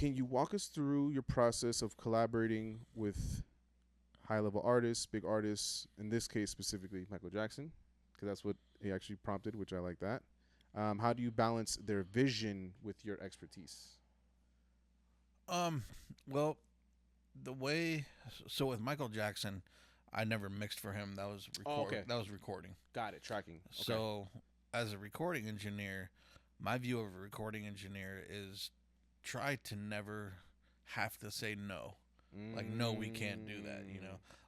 Can you walk us through your process of collaborating with high level artists, big artists, in this case specifically Michael Jackson, because that's what he actually prompted, which I like that. How do you balance their vision with your expertise? Um, well, the way so with Michael Jackson, I never mixed for him. That was Oh, okay. recording. Got it. Tracking. Okay. So as a recording engineer, my view of a recording engineer is try to never have to say no. Like no, we can't do that. Mm.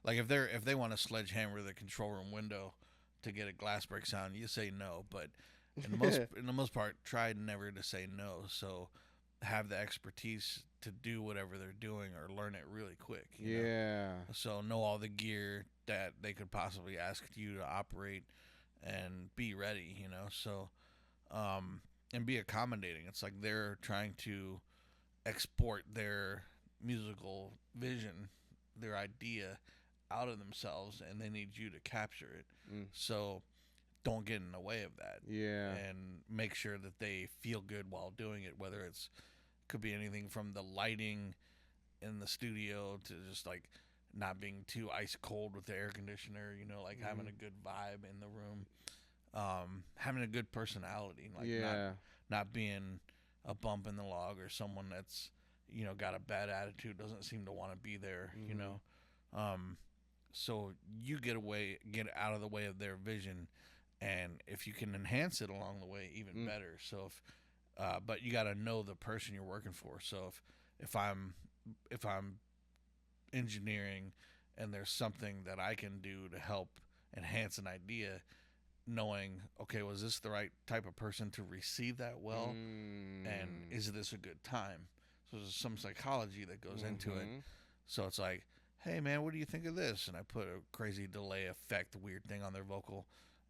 Like if they want to sledgehammer the control room window to get a glass break sound, you say no. But in the most part, try never to say no. So have the expertise to do whatever they're doing or learn it really quick. Yeah. So know all the gear that they could possibly ask you to operate and be ready. So um, and be accommodating. It's like they're trying to export their musical vision, their idea out of themselves, and they need you to capture it. Mm. So don't get in the way of that, Yeah. and make sure that they feel good while doing it. Whether it's could be anything from the lighting in the studio to just like not being too ice cold with the air conditioner. Like Mm-hmm. having a good vibe in the room, having a good personality, like Yeah. not being a bump in the log or someone that's got a bad attitude, doesn't seem to want to be there. Mm-hmm. Um, so you get out of the way of their vision, and if you can enhance it along the way, even Mm. better. So if but you got to know the person you're working for. So if I'm engineering and there's something that I can do to help enhance an idea, knowing, okay, was this the right type of person to receive that well, and Mm. is this a good time? So there's some psychology that goes into it. Mm-hmm. So it's like, hey man, what do you think of this? And I put a crazy delay effect weird thing on their vocal,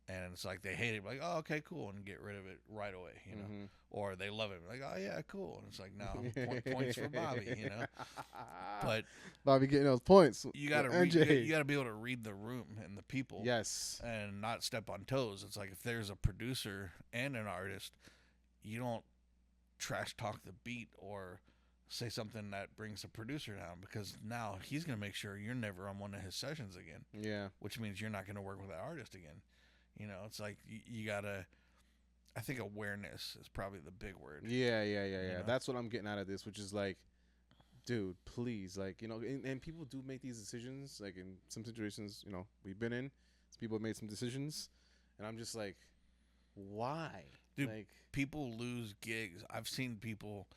and it's like they hate it, like, oh, okay, cool, and get rid of it right away. Mm-hmm. Or they love it, like, oh yeah, cool, and it's like, no, points for Bobby. But Bobby getting those points. you Yo, gotta NJ. you gotta be able to read the room and the people, Yes. and not step on toes. It's like if there's a producer and an artist, you don't trash talk the beat or say something that brings the producer down, because now he's gonna make sure you're never on one of his sessions again, Yeah. which means you're not gonna work with that artist again. It's like you gotta. I think awareness is probably the big word. Yeah. Yeah. Yeah. You Yeah. know. That's what I'm getting out of this, which is like, dude, please, like, and people do make these decisions. Like in some situations, we've been in, people have made some decisions, and I'm just like, why? Dude, Like, people lose gigs. I've seen people.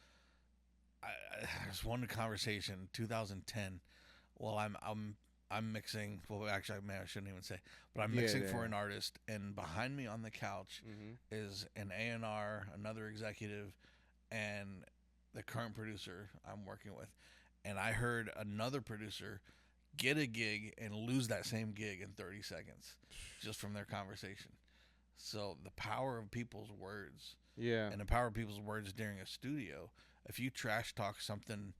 There's one conversation, 2010. Well, I'm mixing. Well, actually, man, I shouldn't even say. But I'm yeah, mixing yeah. for an artist, and behind me on the couch Mm-hmm. is an A&R, another executive, and the current producer I'm working with. And I heard another producer get a gig and lose that same gig in 30 seconds, just from their conversation. So the power of people's words, Yeah. and the power of people's words during a studio. If you trash talk something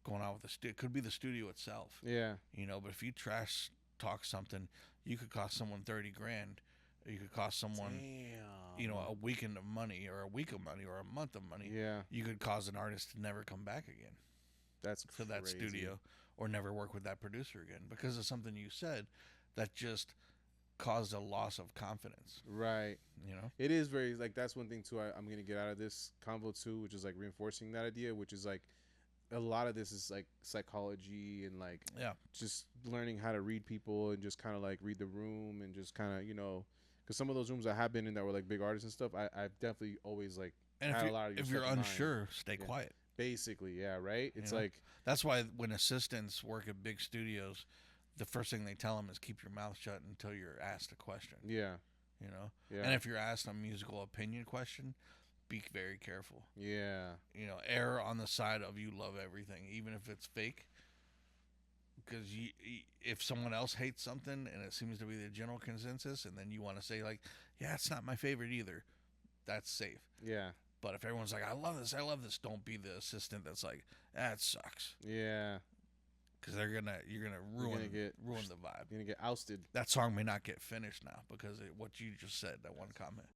going on with the studio, it could be the studio itself, Yeah. But if you trash talk something, you could cost someone 30 grand. Or you could cost someone, Damn. a weekend of money, or a week of money, or a month of money. Yeah. You could cause an artist to never come back again That's to that crazy. studio, or never work with that producer again, because of something you said that just caused a loss of confidence. Right. You know? It is very like that's one thing too. I'm gonna get out of this convo too, which is like reinforcing that idea, which is like a lot of this is like psychology and like Yeah. just learning how to read people and just kind of like read the room and just kind of because some of those rooms I have been in that were like big artists and stuff, I've definitely always like And had a lot of your if stuff you're in mind. unsure, stay Yeah, quiet. basically, yeah, right. You It's know, like that's why when assistants work at big studios, the first thing they tell them is keep your mouth shut until you're asked a question. yeah, And yeah, if you're asked a musical opinion question, be very careful. yeah, Err on the side of you love everything, even if it's fake. Because if someone else hates something and it seems to be the general consensus, and then you want to say like, yeah, it's not my favorite either, that's safe. yeah, But if everyone's like, I love this, don't be the assistant that's like, that sucks, yeah. because you're gonna You're gonna get ruin the vibe. you're gonna get ousted. That song may not get finished now because what you just said, that one comment.